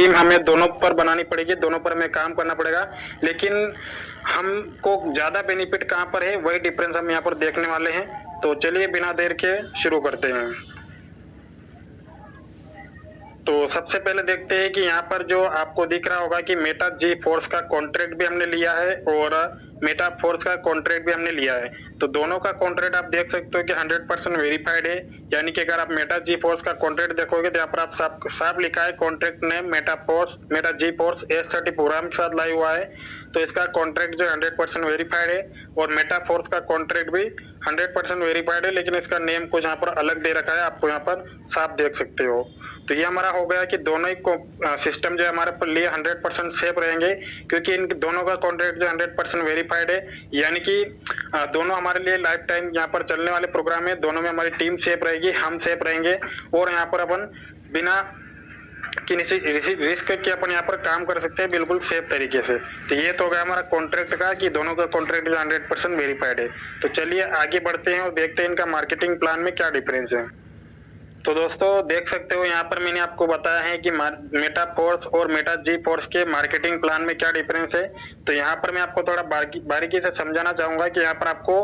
Team हमें दोनों पर बनानी पड़ेगी, दोनों पर हमें काम करना पड़ेगा। लेकिन हमको ज़्यादा बेनिफिट कहाँ पर है, वही डिफरेंस हम यहाँ पर देखने वाले हैं। तो चलिए बिना देर के शुरू करते हैं। तो सबसे पहले देखते हैं कि यहाँ पर जो आपको दिख रहा होगा कि मेटा जी फोर्स का कॉन्ट्रैक्ट भी हमने लिया है और मेटा फोर्स का कॉन्ट्रैक्ट भी हमने लिया है। तो दोनों का कॉन्ट्रैक्ट आप देख सकते हो कि 100% वेरीफाइड है। यानी कि अगर आप मेटा जी फोर्स का कॉन्ट्रैक्ट देखोगे तो यहाँ पर आप साफ लिखा है कॉन्ट्रैक्ट नेम मेटा जी फोर्स S30 प्रोग्राम के साथ लाया हुआ है। तो इसका कॉन्ट्रैक्ट जो 100% वेरीफाइड है और मेटा फोर्स का कॉन्ट्रैक्ट भी 100% वेरीफाइड है, लेकिन इसका नेम कुछ यहाँ पर अलग दे रखा है, आपको यहाँ पर साफ देख सकते हो। तो ये हमारा हो गया कि दोनों ही सिस्टम जो है हमारे पर लिए 100% सेफ रहेंगे, क्योंकि इन दोनों का कॉन्ट्रैक्ट जो 100% वेरीफाइड है। यानी कि दोनों हमारे लिए लाइफ टाइम यहाँ पर चलने वाले प्रोग्राम है। दोनों में हमारी टीम सेफ रहेगी, हम सेफ रहेंगे और यहाँ पर अपन बिना किसी रिस्क के अपन यहाँ पर काम कर सकते हैं बिल्कुल सेफ तरीके से। तो ये तो हो गया हमारा कॉन्ट्रैक्ट का कि दोनों का कॉन्ट्रैक्ट जो 100% वेरीफाइड है। तो चलिए आगे बढ़ते हैं और देखते हैं इनका मार्केटिंग प्लान में क्या डिफरेंस है। तो दोस्तों देख सकते हो यहाँ पर मैंने आपको बताया है कि मेटा फोर्स और मेटा जी फोर्स के मार्केटिंग प्लान में क्या डिफरेंस है। तो यहाँ पर मैं आपको थोड़ा बारीकी से समझाना चाहूंगा कि यहाँ पर आपको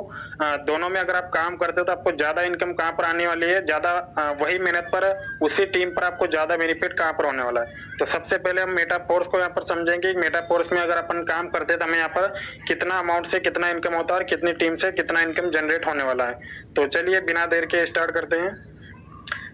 दोनों में अगर आप काम करते हो तो आपको ज्यादा इनकम कहाँ पर आने वाली है, ज्यादा वही मेहनत पर उसी टीम पर आपको ज्यादा बेनिफिट कहाँ पर होने वाला है। तो सबसे पहले हम मेटा फोर्स को यहाँ पर समझेंगे। मेटा फोर्स में अगर अपन काम करते हैं तो हमें यहाँ पर कितना अमाउंट से कितना इनकम होता है और कितनी टीम से कितना इनकम जनरेट होने वाला है। तो चलिए बिना देर के स्टार्ट करते हैं।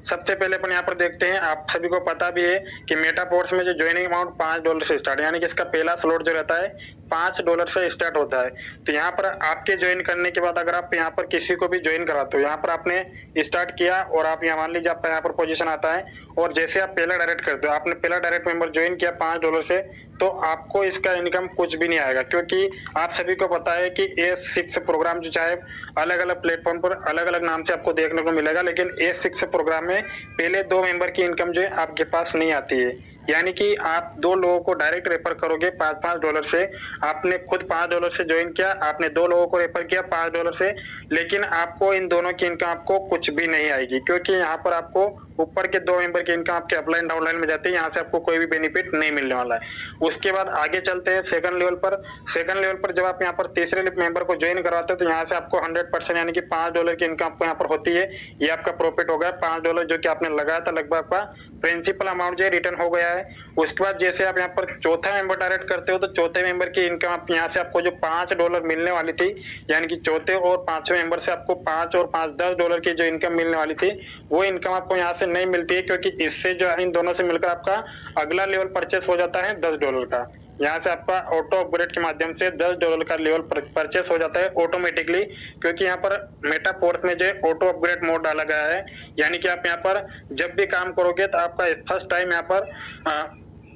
सबसे पहले अपन यहाँ पर देखते हैं, आप सभी को पता भी है कि मेटा फोर्स में जो ज्वाइनिंग अमाउंट $5 से स्टार्ट, यानी कि इसका पहला स्लॉट जो रहता है $5 से स्टार्ट होता है। तो यहाँ पर आपके ज्वाइन करने के बाद अगर आप यहाँ पर किसी को भी ज्वाइन कराते हो, यहाँ पर आपने स्टार्ट किया और आप यहाँ मान लीजिए आपका यहाँ पर पोजीशन आता है और जैसे आप पहला डायरेक्ट करते हो, आपने पहला डायरेक्ट मेंबर ज्वाइन किया $5 से, तो आपको इसका इनकम कुछ भी नहीं आएगा, क्योंकि आप सभी को पता है कि S6 प्रोग्राम जो चाहे अलग अलग प्लेटफॉर्म पर अलग अलग नाम से आपको देखने को मिलेगा, लेकिन S6 प्रोग्राम में पहले 2 मेंबर की इनकम जो है आपके पास नहीं आती है। यानी कि आप 2 लोगों को डायरेक्ट रेफर करोगे $5 से। आपने खुद $5 से ज्वाइन किया, आपने 2 लोगों को रेफर किया $5 से, लेकिन आपको इन दोनों की इनकम आपको कुछ भी नहीं आएगी, क्योंकि यहाँ पर आपको ऊपर के 2 मेंबर की इनकम आपके अपलाइन डाउनलाइन में जाती है, यहाँ से आपको कोई भी बेनिफिट नहीं मिलने वाला है। उसके बाद आगे चलते हैं सेकंड लेवल पर। सेकंड लेवल पर जब आप यहाँ पर तीसरे मेंबर को ज्वाइन करवाते हो तो यहाँ से आपको 100% यानी कि $5 की इनकम आपको यहाँ पर होती है। ये आपका प्रॉफिट हो गया $5 जो कि आपने लगाया था, लगभग आपका प्रिंसिपल अमाउंट जो है रिटर्न हो गया है। उसके बाद जैसे आप यहाँ पर चौथा मेंबर डायरेक्ट करते हो तो चौथे मेंबर की इनकम आप यहाँ से आपको जो $5 मिलने वाली थी, यानी कि चौथे और पांचवें मेंबर से आपको 5 और 5 $10 की जो इनकम मिलने वाली थी, वो इनकम आपको यहाँ से नहीं मिलती है, क्योंकि इससे जो इन दोनों से मिलकर आपका अगला लेवल परचेस हो जाता है $10 का। यहाँ से आपका ऑटो अपग्रेड के माध्यम से $10 का लेवल परचेस हो जाता है ऑटोमेटिकली, क्योंकि यहाँ पर मेटा फोर्स में जो ऑटो अपग्रेड मोड डाला गया है। यानी कि आप यहाँ पर जब भी काम करोगे तो आपका फर्स्ट टाइम यहाँ पर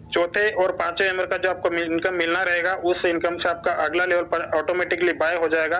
चौथे और पांचवें मेंबर का जो आपको इनकम मिलना रहेगा, उस इनकम से आपका अगला लेवल पर ऑटोमेटिकली बाय हो जाएगा।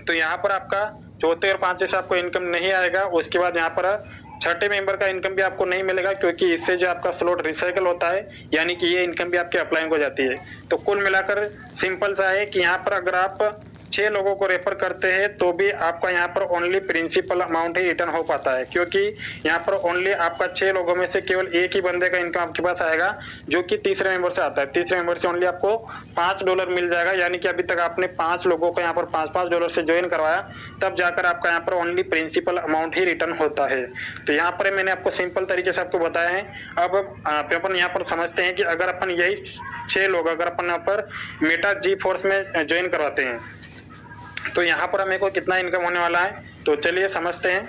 तो यहाँ पर आपका चौथे और पांचवें से आपको इनकम नहीं आएगा। उसके बाद यहाँ पर छठे मेंबर का इनकम भी आपको नहीं मिलेगा, क्योंकि इससे जो आपका स्लॉट रिसाइकल होता है, यानी कि ये इनकम भी आपके अपलाइन हो जाती है। तो कुल मिलाकर सिंपल सा है कि यहाँ पर अगर आप 6 लोगों को रेफर करते हैं तो भी आपका यहाँ पर ओनली प्रिंसिपल अमाउंट ही रिटर्न हो पाता है, क्योंकि यहाँ पर ओनली आपका 6 लोगों में से केवल एक ही बंदे का इनकम आपके पास आएगा, जो कि तीसरे मेंबर से आता है। तीसरे मेंबर से ओनली आपको $5 मिल जाएगा। यानी कि अभी तक आपने 5 लोगों को यहाँ पर $5 से ज्वाइन करवाया, तब जाकर आपका यहाँ पर ओनली प्रिंसिपल अमाउंट ही रिटर्न होता है। तो यहाँ पर मैंने आपको सिंपल तरीके से आपको बताया है। अब अपन यहाँ पर समझते हैं कि अगर अपन यही 6 लोग अगर अपन यहाँ पर मेटा जी फोर्स में ज्वाइन करवाते हैं तो यहाँ पर हमें को कितना इनकम होने वाला है, तो चलिए समझते हैं।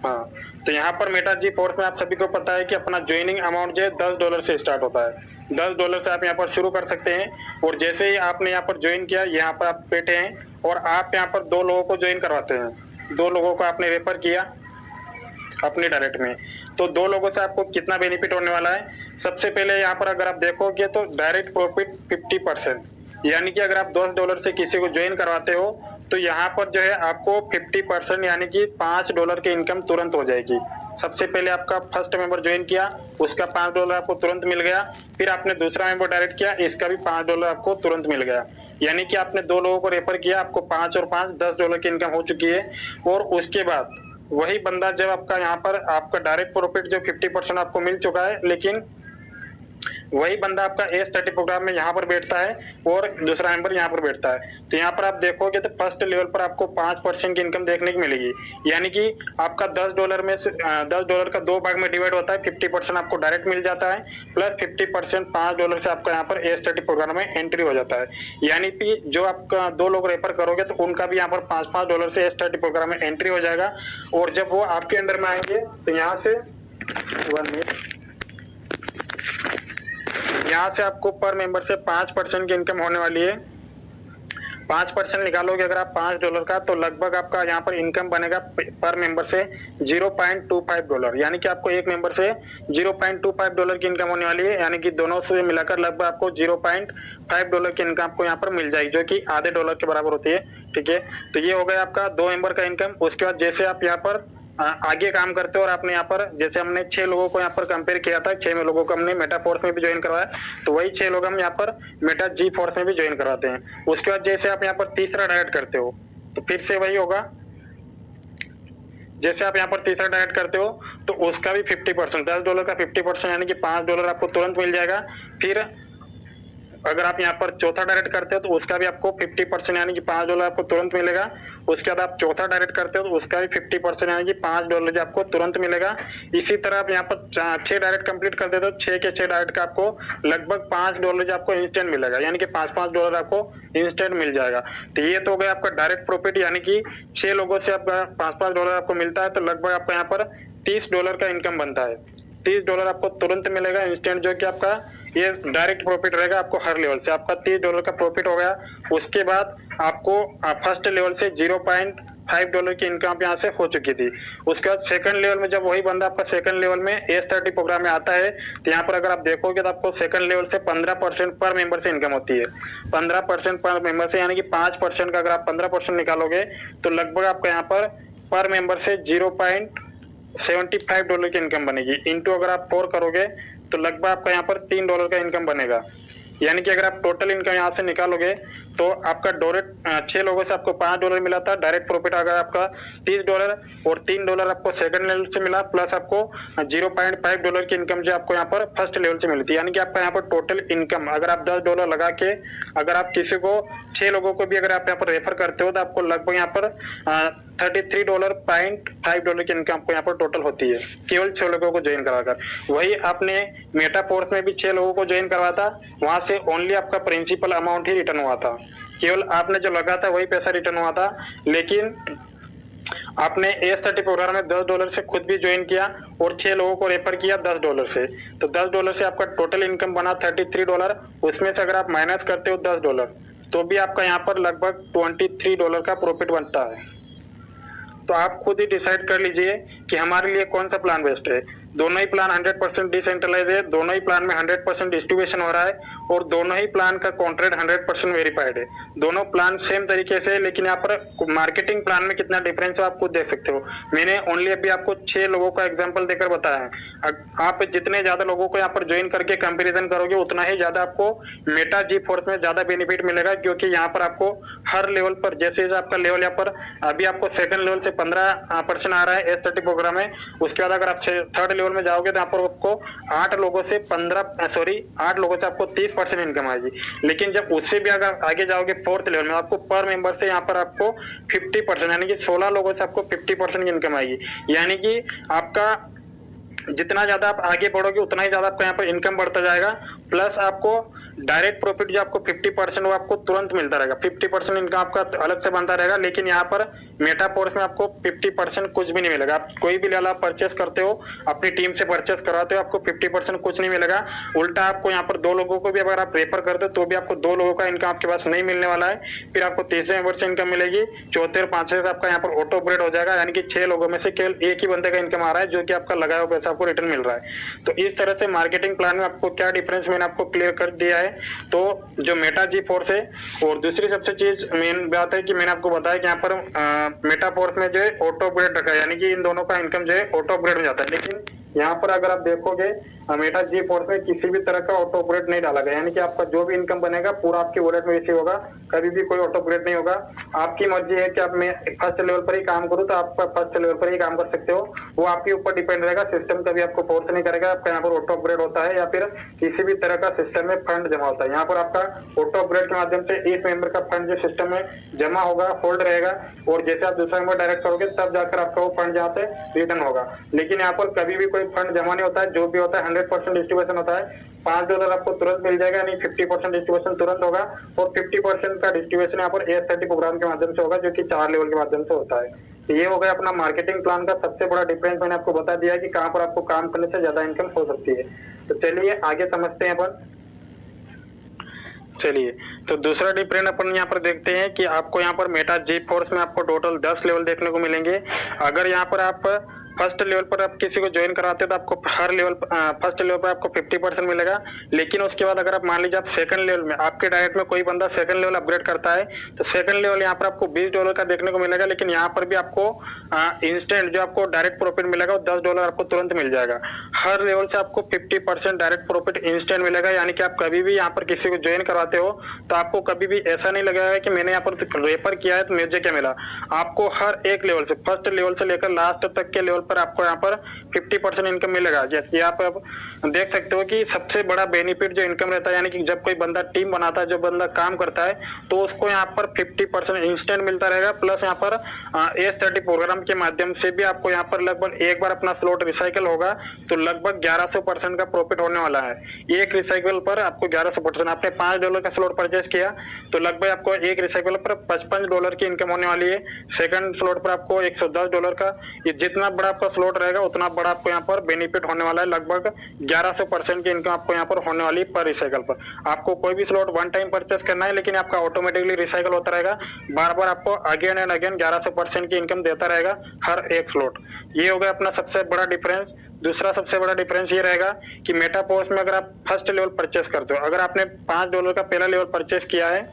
हाँ, तो यहाँ पर मेटा जी फोर्स में आप सभी को पता है कि अपना ज्वाइनिंग अमाउंट जो है $10 से स्टार्ट होता है। $10 से आप यहाँ पर शुरू कर सकते हैं, और जैसे ही आपने यहाँ पर ज्वाइन किया, यहाँ पर आप बैठे हैं और आप यहाँ पर 2 लोगों को ज्वाइन करवाते हैं। 2 लोगों को आपने रेफर किया अपने डायरेक्ट में, तो 2 लोगों से आपको कितना बेनिफिट होने वाला है। सबसे पहले यहाँ पर अगर आप देखोगे तो डायरेक्ट प्रॉफिट 50%, यानी कि अगर आप $10 से किसी को ज्वाइन करवाते हो तो यहाँ पर जो है आपको 50% यानी कि $5 की इनकम तुरंत हो जाएगी। सबसे पहले आपका फर्स्ट मेंबर ज्वाइन किया, उसका $5 आपको तुरंत मिल गया। फिर आपने दूसरा मेंबर डायरेक्ट किया, इसका भी $5 आपको तुरंत मिल गया। यानी कि आपने 2 लोगों को रेफर किया, आपको 5 और 5 $10 की इनकम हो चुकी है। और उसके बाद वही बंदा जब आपका यहाँ पर आपका डायरेक्ट प्रॉफिट जो 50% आपको मिल चुका है, लेकिन वही बंदा आपका S30 प्रोग्राम में यहाँ पर बैठता है और दूसरा मेंबर यहाँ पर बैठता है। तो यहाँ पर आप देखोगे तो फर्स्ट लेवल पर आपको 5% की इनकम देखने को मिलेगी, यानी कि आपका $10 में से $10 का 2 भाग में डिवाइड होता है, 50% आपको डायरेक्ट मिल जाता है, प्लस 50% $5 से आपका यहाँ पर S30 प्रोग्राम में एंट्री हो जाता है। यानी कि जो आपका 2 लोग रेफर करोगे तो उनका भी यहाँ पर $5 से S30 प्रोग्राम में एंट्री हो जाएगा, और जब वो आपके अंडर में आएंगे तो यहाँ से 1 मिनट, यहाँ से आपको पर मेंबर से 5% की इनकम होने वाली है। 5% निकालोगे अगर आप $5 का, तो लगभग आपका यहाँ पर इनकम बनेगा पर मेंबर से $0.25, यानी कि आपको एक मेंबर से $0.25 की इनकम होने वाली है, यानी कि दोनों से मिलाकर लगभग आपको $0.5 की इनकम आपको यहाँ पर मिल जाएगी, जो कि आधे डॉलर के बराबर होती है। ठीक है, तो ये हो गया आपका 2 मेंबर का इनकम। उसके बाद जैसे आप यहाँ पर आगे काम करते हो और आपने यहाँ पर, जैसे हमने 6 लोगों को यहाँ पर कंपेयर किया था, 6 लोगों को हमने मेटा फोर्स में भी ज्वाइन करवाया, तो वही 6 लोग हम यहाँ पर मेटा जी फोर्स में भी ज्वाइन करवाते हैं। उसके बाद जैसे आप यहाँ पर तीसरा डायरेक्ट करते हो तो फिर से वही होगा, जैसे आप यहाँ पर तीसरा डायरेक्ट करते हो तो उसका भी 50%, $10 का 50%, यानी कि $5 आपको तुरंत मिल जाएगा। फिर अगर आप यहाँ पर चौथा डायरेक्ट करते हो तो उसका भी आपको 50%, यानी कि $5 आपको तुरंत मिलेगा। उसके बाद आप चौथा डायरेक्ट करते हो तो उसका भी 50%, यानी कि $5 आपको तुरंत मिलेगा। इसी तरह आप यहाँ पर 6 डायरेक्ट कंप्लीट कर देते हो, 6 के 6 डायरेक्ट का आपको लगभग $5 आपको इंस्टेंट मिलेगा, यानी कि $5 आपको इंस्टेंट मिल जाएगा। तो ये तो हो गया आपका डायरेक्ट प्रॉफिट, यानी कि 6 लोगों से आपका $5 आपको मिलता है, तो लगभग आपका यहाँ पर $30 का इनकम बनता है। $30 आपको तुरंत मिलेगा इंस्टेंट, जो कि आपका ये डायरेक्ट प्रॉफिट रहेगा आपको हर लेवल से। आपका $30 का प्रॉफिट हो गया। उसके बाद आपको फर्स्ट लेवल से $0.5 की इनकम यहाँ से हो चुकी थी। उसके बाद सेकंड लेवल में जब वही बंदा आपका सेकंड लेवल में S30 प्रोग्राम में आता है, तो यहाँ पर अगर आप देखोगे तो आपको सेकंड लेवल से 15% पर मेंबर से इनकम होती है। 15% पर मेंबर से, यानी कि 5% का अगर आप 15% निकालोगे तो लगभग आपका यहाँ पर मेंबर से $0.75 की इनकम बनेगी। इंटू अगर आप 4 करोगे तो लगभग आपका यहाँ पर $3 का इनकम बनेगा। यानी कि अगर आप टोटल इनकम यहाँ से निकालोगे तो आपका डायरेक्ट 6 लोगों से आपको $5 मिला था डायरेक्ट प्रॉफिट, अगर आपका $30 और $3 आपको सेकंड लेवल से मिला, प्लस आपको $0.5 की इनकम जो आपको यहाँ पर फर्स्ट लेवल से मिली थी। यानी कि आपका यहाँ पर टोटल इनकम अगर आप $10 लगा के अगर आप किसी को 6 लोगों को भी अगर आप यहाँ पर रेफर करते हो तो आपको लगभग यहाँ पर $33.5 की इनकम आपको यहाँ पर टोटल होती है, केवल 6 लोगों को ज्वाइन कराकर। वही आपने मेटा फोर्स में भी 6 लोगों को ज्वाइन करवाया था, वहां से ओनली आपका प्रिंसिपल अमाउंट ही रिटर्न हुआ था, केवल आपने जो लगा था वही पैसा रिटर्न हुआ था। लेकिन आपने S30 प्रोग्राम में $10 से खुद भी ज्वाइन किया और 6 लोगों को रेफर किया $10 से, तो $10 से आपका टोटल इनकम बना $33। उसमें से अगर आप माइनस करते हो $10 तो भी आपका यहाँ पर लगभग $23 का प्रॉफिट बनता है। तो आप खुद ही डिसाइड कर लीजिए कि हमारे लिए कौन सा प्लान बेस्ट है। दोनों ही प्लान 100% डिसेंट्रलाइज है, दोनों ही प्लान में 100% डिस्ट्रीब्यूशन हो रहा है, और दोनों ही प्लान का कॉन्ट्रैक्ट 100% वेरीफाइड है। दोनों प्लान सेम तरीके से, लेकिन यहाँ पर मार्केटिंग प्लान में कितना डिफरेंस है आप खुद देख सकते हो। मैंने ओनली अभी आपको 6 लोगों का एग्जाम्पल देकर बताया है। आप जितने ज्यादा लोगों को यहाँ पर ज्वाइन करके कंपेरिजन करोगे उतना ही ज्यादा आपको मेटा जी फोर्स में ज्यादा बेनिफिट मिलेगा, क्योंकि यहाँ पर आपको हर लेवल पर, जैसे आपका लेवल यहाँ पर अभी आपको सेकंड लेवल से 15% आ रहा है S30 प्रोग्राम में, उसके बाद अगर आप थर्ड लेवल में जाओगे तो यहाँ पर आपको 8 लोगों से आपको 30% इनकम आएगी। लेकिन जब उससे भी अगर आगे जाओगे फोर्थ लेवल में, आपको पर मेंबर से यहाँ पर आपको 50%, यानी कि 16 लोगों से आपको 50% की इनकम आएगी। यानी कि आपका जितना ज्यादा आप आगे बढ़ोगे उतना ही ज्यादा आपका यहाँ पर इनकम बढ़ता जाएगा। प्लस आपको डायरेक्ट प्रॉफिट जो आपको 50% वो आपको तुरंत मिलता रहेगा, 50% इनकम आपका अलग से बनता रहेगा। लेकिन यहाँ पर मेटा फोर्स में आपको 50% कुछ भी नहीं मिलेगा। आप कोई भी लेवल परचेस करते हो, अपनी टीम से परचेस कराते हो, आपको 50% कुछ नहीं मिलेगा। उल्टा आपको यहाँ पर 2 लोगों को भी अगर आप रेफर करते हो तो भी आपको 2 लोगों का इनकम आपके पास नहीं मिलने वाला है। फिर आपको तीसरे मेंबर से इनकम मिलेगी, चौथे और पांचवे से आपका यहाँ पर ऑटो अपग्रेड हो जाएगा, यानी कि 6 लोगों में से केवल एक ही बंदे का इनकम आ रहा है, जो कि आपका लगाया हुआ पैसा आपको रिटर्न मिल रहा है। तो इस तरह से मार्केटिंग प्लान में आपको क्या डिफरेंस मैंने आपको क्लियर कर दिया है। तो जो मेटा जी फोर्स है, और दूसरी सबसे चीज मेन बात है कि मैंने आपको बताया कि यहाँ पर मेटा फोर्स में जो है ऑटो अपग्रेड रखा है, यानी कि इन दोनों का इनकम जो है ऑटो अपग्रेड में जाता है। लेकिन यहाँ पर अगर आप देखोगे मेटा जी फोर्स में किसी भी तरह का ऑटो अपग्रेड नहीं डाला गया, यानी कि आपका जो भी इनकम बनेगा पूरा आपकी वॉलेट में रिसीव होगा, कभी भी कोई ऑटो अपग्रेड नहीं होगा। आपकी मर्जी है कि आप मैं फर्स्ट लेवल पर ही काम करूँ तो आप फर्स्ट लेवल पर ही काम कर सकते हो, वो आपके ऊपर डिपेंड रहेगा। सिस्टम कभी आपको फोर्स नहीं करेगा आपका यहाँ पर ऑटो अपग्रेड होता है या फिर किसी भी तरह का सिस्टम में फंड जमा होता है। यहाँ पर आपका ऑटो अपग्रेड के माध्यम से एक मेंबर का फंड जो सिस्टम में जमा होगा होल्ड रहेगा, और जैसे आप दूसरा मेंबर डायरेक्ट करोगे तब जाकर आपका वो फंड यहाँ से रिटर्न होगा। लेकिन यहाँ पर कभी भी कोई फंड जमा नहीं होता है, जो भी होता है 100% डिस्ट्रीब्यूशन होता है। $5 आपको तुरंत मिल जाएगा, यानी 50% डिस्ट्रीब्यूशन तुरंत होगा, और 50% का डिस्ट्रीब्यूशन यहाँ पर AS30 प्रोग्राम के माध्यम से होगा, जो कि 4 लेवल के माध्यम से होता है। तो ये हो गया अपना मार्केटिंग प्लान का सबसे बड़ा डिफरेंस। मैंने आपको बता दिया है कि कहाँ पर आपको काम करने से ज्यादा इनकम हो सकती है। तो चलिए आगे समझते हैं अपन। चलिए, तो दूसरा डिफरेंस अपन यहाँ पर देखते हैं कि आपको यहाँ पर मेटा जी फोर्स में आपको टोटल 10 लेवल देखने को मिलेंगे। अगर यहाँ पर आप फर्स्ट लेवल पर आप किसी को ज्वाइन कराते हो तो आपको हर लेवल फर्स्ट लेवल पर आपको 50% मिलेगा। लेकिन उसके बाद अगर आप मान लीजिए आप सेकंड लेवल में आपके डायरेक्ट में कोई बंदा सेकंड लेवल अपग्रेड करता है तो सेकंड लेवल यहाँ पर आपको $20 का देखने को मिलेगा। लेकिन यहाँ पर भी आपको इंस्टेंट जो आपको डायरेक्ट प्रॉफिट मिलेगा वो $10 आपको तुरंत मिल जाएगा। हर लेवल से आपको 50% डायरेक्ट प्रॉफिट इंस्टेंट मिलेगा, यानी कि आप कभी भी यहाँ पर किसी को ज्वाइन करवाते हो तो आपको कभी भी ऐसा नहीं लगेगा कि मैंने यहाँ पर रेफर किया है तो मुझे क्या मिला। आपको हर एक लेवल से फर्स्ट लेवल से लेकर लास्ट तक के लेवल पर आपको यहाँ पर 50% इनकम मिलेगा। जैसे आप देख सकते हो कि सबसे बड़ा बेनिफिट जो इनकम रहता है, यानी कि जब कोई बंदा टीम बनाता है, जो बंदा काम करता है, तो उसको यहाँ पर 50% इंस्टेंट मिलता रहेगा। प्लस यहाँ पर AS30 प्रोग्राम के माध्यम से भी आपको यहाँ पर लगभग एक बार अपना स्लॉट रिसाइकल होगा तो लगभग 1100% का प्रॉफिट होने वाला है। एक रिसाइकल पर आपको 1100%, आपने $5 का स्लॉट परचेज किया तो लगभग आपको एक रिसाइकल पर $55 की इनकम होने वाली है। सेकंड स्लॉट पर आपको $110 का, ये जितना बड़ा आपका स्लॉट रहेगा उतना बड़ा आपको यहाँ पर बेनिफिट होने वाला है। लगभग 1100% की इनकम आपको यहाँ पर होने वाली है पर रिसाइकल पर। आपको कोई भी स्लॉट वन टाइम परचेस करना है, लेकिन आपका ऑटोमेटिकली रिसाइकल होता रहेगा, बार बार आपको अगेन एंड अगेन 1100% की इनकम देता रहेगा हर एक स्लॉट। ये हो गया अपना सबसे बड़ा डिफरेंस। दूसरा सबसे बड़ा डिफरेंस ये रहेगा कि मेटापोर्स में अगर आप फर्स्ट लेवल परचेस करते हो, अगर आपने $5 का पहला लेवल परचेस किया है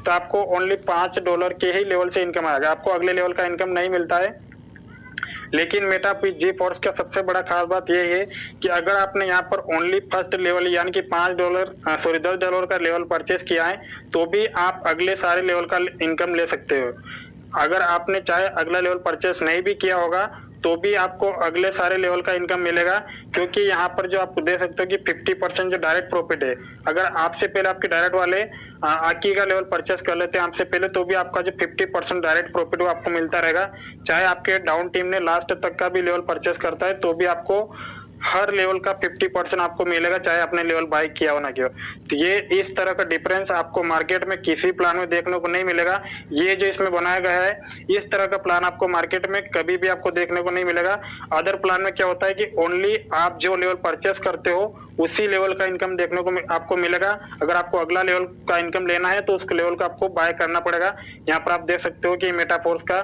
तो आपको ओनली $5 के ही लेवल से इनकम आएगा, आपको अगले लेवल का इनकम नहीं मिलता है। लेकिन मेटा जी फोर्स का सबसे बड़ा खास बात यह है कि अगर आपने यहाँ पर ओनली फर्स्ट लेवल यानी कि $10 का लेवल परचेस किया है तो भी आप अगले सारे लेवल का इनकम ले सकते हो। अगर आपने चाहे अगला लेवल परचेस नहीं भी किया होगा तो भी आपको अगले सारे लेवल का इनकम मिलेगा, क्योंकि यहाँ पर जो आप देख सकते हो कि 50% जो डायरेक्ट प्रॉफिट है, अगर आपसे पहले आपके डायरेक्ट वाले आकी का लेवल परचेस कर लेते हैं आपसे पहले तो भी आपका जो 50% डायरेक्ट प्रॉफिट वो आपको मिलता रहेगा। चाहे आपके डाउन टीम ने लास्ट तक का भी लेवल परचेस करता है तो भी आपको हर लेवल का 50% आपको मिलेगा, चाहे आपने लेवल बाय किया हो ना किया। तो ये इस तरह का डिफरेंस आपको मार्केट में किसी प्लान में देखने को नहीं मिलेगा। ये जो इसमें बनाया गया है इस तरह का प्लान आपको मार्केट में कभी भी आपको देखने को नहीं मिलेगा। अदर प्लान में क्या होता है कि ओनली आप जो लेवल परचेस करते हो उसी लेवल का इनकम देखने को आपको मिलेगा। अगर आपको अगला लेवल का इनकम लेना है तो उस लेवल का आपको बाय करना पड़ेगा। यहाँ पर आप देख सकते हो कि मेटाफोर्स का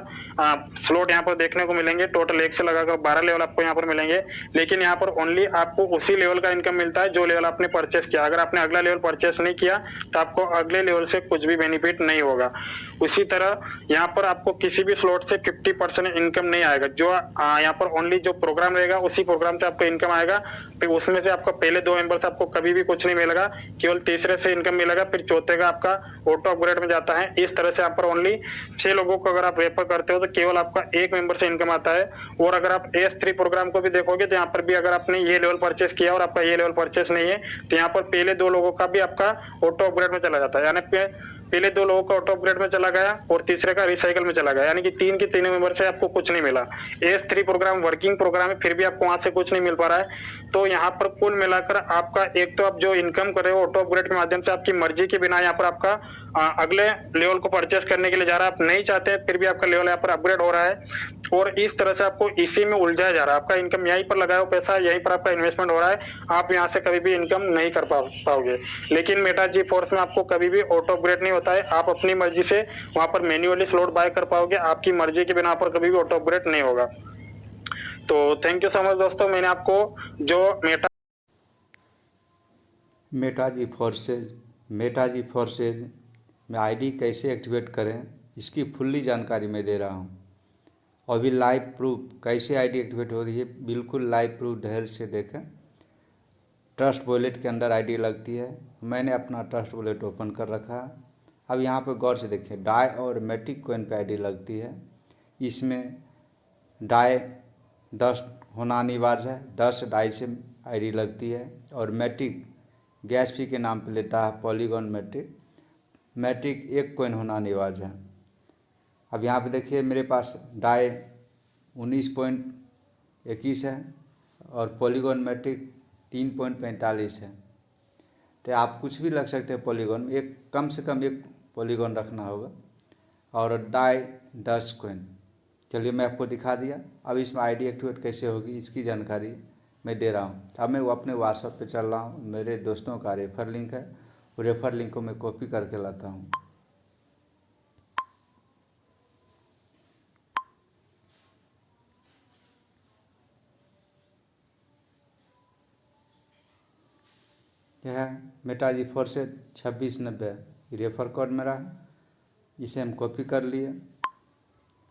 स्लॉट यहाँ पर देखने को मिलेंगे, टोटल 1 से लगाकर 12 लेवल आपको यहाँ पर मिलेंगे। लेकिन यहाँ पर ओनली आपको उसी लेवल का इनकम मिलता है जो लेवल आपने परचेस किया। अगर आपने अगला लेवल परचेस नहीं किया तो आपको अगले लेवल से कुछ भी बेनिफिट नहीं होगा। उसी तरह यहाँ पर आपको किसी भी स्लॉट से 50% इनकम नहीं आएगा। जो यहाँ पर ओनली जो प्रोग्राम रहेगा उसी प्रोग्राम से आपको इनकम आएगा। फिर उसमें से आपका पहले 2 मेंबर से आपको कभी भी कुछ नहीं मिलेगा, केवल तीसरे से इनकम मिलेगा, फिर चौथे का आपका ऑटो अपग्रेड में जाता है। इस तरह से यहाँ पर ओनली 6 लोगों को अगर आप रेफर करते हो तो केवल आपका 1 मेंबर से इनकम आता है। और अगर आप AS3 प्रोग्राम को भी देखोगे तो यहाँ पर भी अगर आपने ये लेवल परचेस किया और आपका ये लेवल परचेस नहीं है तो यहाँ पर पहले 2 लोगों का भी आपका ऑटो अपग्रेड में चला जाता है, यानी पहले 2 लोगों का ऑटो अपग्रेड में चला गया और तीसरे का रिसाइकल में चला गया, यानी कि 3 के 3 मेंबर से आपको कुछ नहीं मिला। AS3 प्रोग्राम वर्किंग प्रोग्राम है फिर भी आपको वहां से कुछ नहीं मिल पा रहा है। तो यहाँ पर कुल मिलाकर आपका एक तो आप जो इनकम कर रहे हो ऑटो अपग्रेड के माध्यम से आपकी मर्जी के बिना यहाँ पर आपका अगले लेवल को परचेस करने के लिए जा रहा है, आप नहीं चाहते फिर भी आपका लेवल यहाँ पर अपग्रेड हो रहा है। और इस तरह से आपको इसी में उलझाया जा रहा है। आपका इनकम यहीं पर लगाया पैसा, यहीं पर आपका इन्वेस्टमेंट हो रहा है, आप यहाँ से कभी भी इनकम नहीं कर पाओगे। लेकिन मेटा जी फोर्स में आपको कभी भी ऑटो अपग्रेड नहीं होता है, आप अपनी मर्जी से वहां पर मैन्युअली स्लॉट बाय कर पाओगे, आपकी मर्जी के बिना पर कभी भी ऑटो अपग्रेड नहीं होगा। तो थैंक यू सो मच दोस्तों, मैंने आपको जो मेटा जी फोर्सेज में आईडी कैसे एक्टिवेट करें इसकी फुल्ली जानकारी मैं दे रहा हूं। और भी लाइव प्रूफ कैसे आईडी एक्टिवेट हो रही है, बिल्कुल लाइव प्रूफ ढेर से देखें। ट्रस्ट वॉलेट के अंदर आईडी लगती है, मैंने अपना ट्रस्ट वॉलेट ओपन कर रखा है। अब यहाँ पे गौर से देखिए, डाई और मैटिक कॉइन पे आईडी लगती है। इसमें डाई 10 होना अनिवार्य है, 10 डाई से आईडी लगती है। और मैटिक गैस फी के नाम पे लेता है पॉलीगॉन मैट्रिक, मैट्रिक 1 कॉइन होना अनिवार्य है। अब यहाँ पे देखिए मेरे पास डाई 19.21 है और पॉलीगॉन मैट्रिक 3.45 है। तो आप कुछ भी लग सकते हैं पॉलीगॉन में, एक कम से कम एक पॉलीगॉन रखना होगा। और डाई 10 कॉइन, चलिए मैं आपको दिखा दिया। अब इसमें आईडी एक्टिवेट कैसे होगी इसकी जानकारी मैं दे रहा हूँ। अब मैं वो अपने व्हाट्सएप पे चल रहा हूँ, मेरे दोस्तों का रेफर लिंक है, वो रेफर लिंक को मैं कॉपी करके लाता हूँ। यह है मेटा GeForce 2690 रेफर कोड मेरा है, इसे हम कॉपी कर लिए।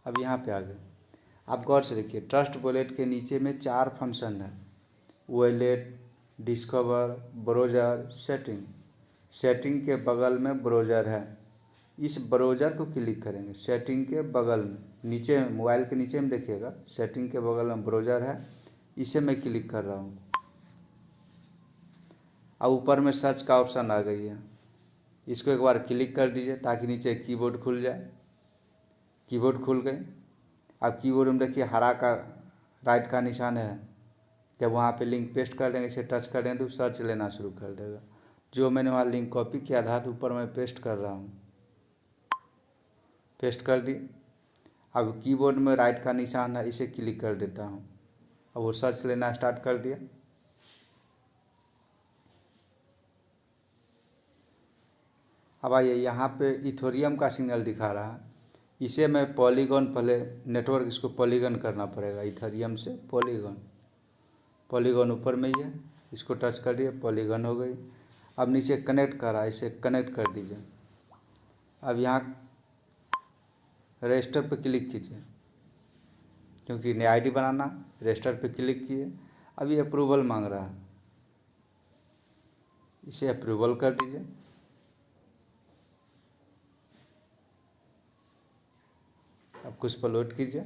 अब यहाँ पे आ गए, आप गौर से देखिए ट्रस्ट वॉलेट के नीचे में 4 फंक्शन है, wallet, discover, browser, setting. Setting के बगल में ब्राउज़र है, इस ब्राउज़र को क्लिक करेंगे। सेटिंग के बगल में नीचे मोबाइल के नीचे में देखिएगा, सेटिंग के बगल में ब्राउज़र है, इसे मैं क्लिक कर रहा हूँ। अब ऊपर में सर्च का ऑप्शन आ गई है, इसको एक बार क्लिक कर दीजिए ताकि नीचे कीबोर्ड खुल जाए। कीबोर्ड खुल गई। अब कीबोर्ड में देखिए हरा का राइट का निशान है, जब वहाँ पे लिंक पेस्ट कर देंगे, इसे टच कर देंगे तो सर्च लेना शुरू कर देगा। जो मैंने वहाँ लिंक कॉपी किया था तो ऊपर मैं पेस्ट कर रहा हूँ, पेस्ट कर दी। अब कीबोर्ड में राइट का निशान है, इसे क्लिक कर देता हूँ। अब वो सर्च लेना स्टार्ट कर दिया। अब आइए यहाँ पे इथोरियम का सिग्नल दिखा रहा है, इसे मैं पॉलीगॉन, पहले नेटवर्क इसको पॉलीगॉन करना पड़ेगा, इथोरियम से पॉलीगॉन। पॉलीगॉन ऊपर में ही है, इसको टच कर दिए, पॉलीगॉन हो गई। अब नीचे कनेक्ट कर रहा है, इसे कनेक्ट कर दीजिए। अब यहाँ रजिस्टर पे क्लिक कीजिए, क्योंकि नई आईडी बनाना। रजिस्टर पे क्लिक किए। अब ये अप्रूवल मांग रहा है, इसे अप्रूवल कर दीजिए। अब कुछ पर लोड कीजिए।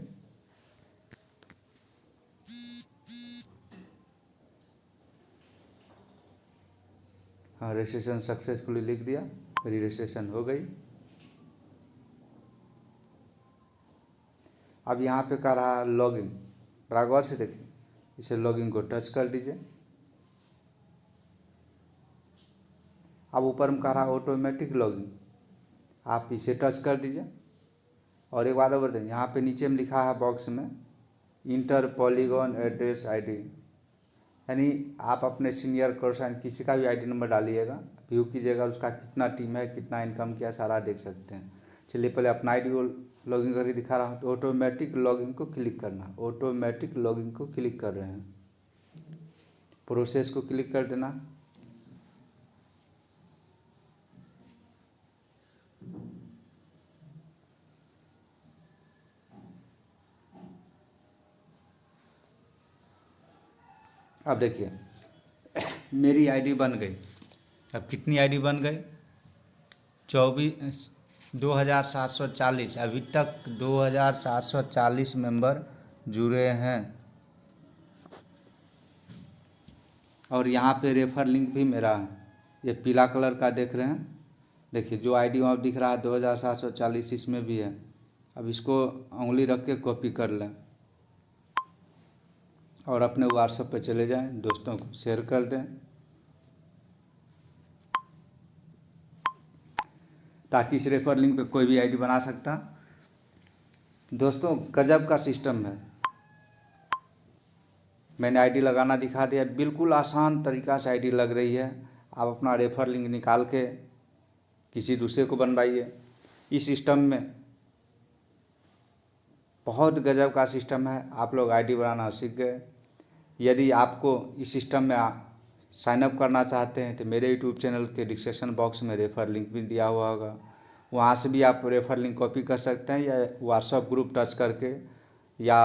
हाँ, रजिस्ट्रेशन सक्सेसफुली लिख दिया, मेरी रजिस्ट्रेशन हो गई। अब यहाँ पे कह रहा है लॉगिन, बड़ा गौर से देखिए, इसे लॉगिन को टच कर दीजिए। अब ऊपर में कह रहा है ऑटोमेटिक लॉगिन, आप इसे टच कर दीजिए। और एक बार और बताइए, यहाँ पे नीचे में लिखा है बॉक्स में इंटर पॉलीगॉन एड्रेस आईडी, यानी आप अपने सीनियर कोर्सन किसी का भी आईडी नंबर डालिएगा, व्यू कीजिएगा, उसका कितना टीम है, कितना इनकम किया, सारा देख सकते हैं। चलिए पहले अपना आईडी को लॉगिन करके दिखा रहा हूँ। तो ऑटोमेटिक लॉगिन को क्लिक करना, ऑटोमेटिक लॉगिन को क्लिक कर रहे हैं, प्रोसेस को क्लिक कर देना। अब देखिए मेरी आईडी बन गई। अब कितनी आईडी बन गई? 2740। अभी तक 2740 मेंबर जुड़े हैं। और यहाँ पे रेफर लिंक भी मेरा है, ये पीला कलर का देख रहे हैं, देखिए जो आईडी वहाँ दिख रहा है 2740, इसमें भी है। अब इसको उंगली रख के कॉपी कर लें और अपने व्हाट्सएप पे चले जाएं, दोस्तों को शेयर कर दें, ताकि इस रेफर लिंक पे कोई भी आईडी बना सकता। दोस्तों गजब का सिस्टम है, मैंने आईडी लगाना दिखा दिया, बिल्कुल आसान तरीक़ा से आईडी लग रही है। आप अपना रेफर लिंक निकाल के किसी दूसरे को बनवाइए। इस सिस्टम में बहुत गजब का सिस्टम है, आप लोग आईडी बनाना सीख गए। यदि आपको इस सिस्टम में साइन अप करना चाहते हैं तो मेरे यूट्यूब चैनल के डिस्क्रिप्शन बॉक्स में रेफर लिंक भी दिया हुआ होगा, वहाँ से भी आप रेफर लिंक कॉपी कर सकते हैं, या व्हाट्सएप ग्रुप टच करके या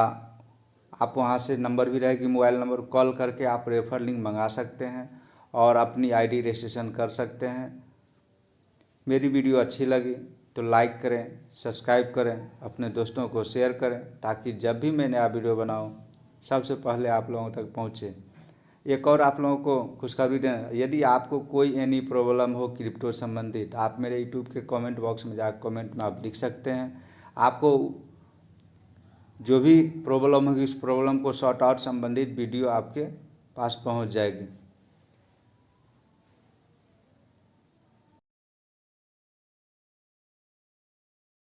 आप वहाँ से नंबर भी रहेगी, मोबाइल नंबर, कॉल करके आप रेफर लिंक मंगा सकते हैं और अपनी आईडी रजिस्ट्रेशन कर सकते हैं। मेरी वीडियो अच्छी लगी तो लाइक करें, सब्सक्राइब करें, अपने दोस्तों को शेयर करें, ताकि जब भी मैं नया वीडियो बनाऊं सबसे पहले आप लोगों तक पहुंचे। एक और आप लोगों को खुशखबरी दें, यदि आपको कोई एनी प्रॉब्लम हो क्रिप्टो संबंधित, आप मेरे यूट्यूब के कमेंट बॉक्स में जाकर कमेंट में आप लिख सकते हैं। आपको जो भी प्रॉब्लम होगी उस प्रॉब्लम को सॉर्ट आउट संबंधित वीडियो आपके पास पहुंच जाएगी।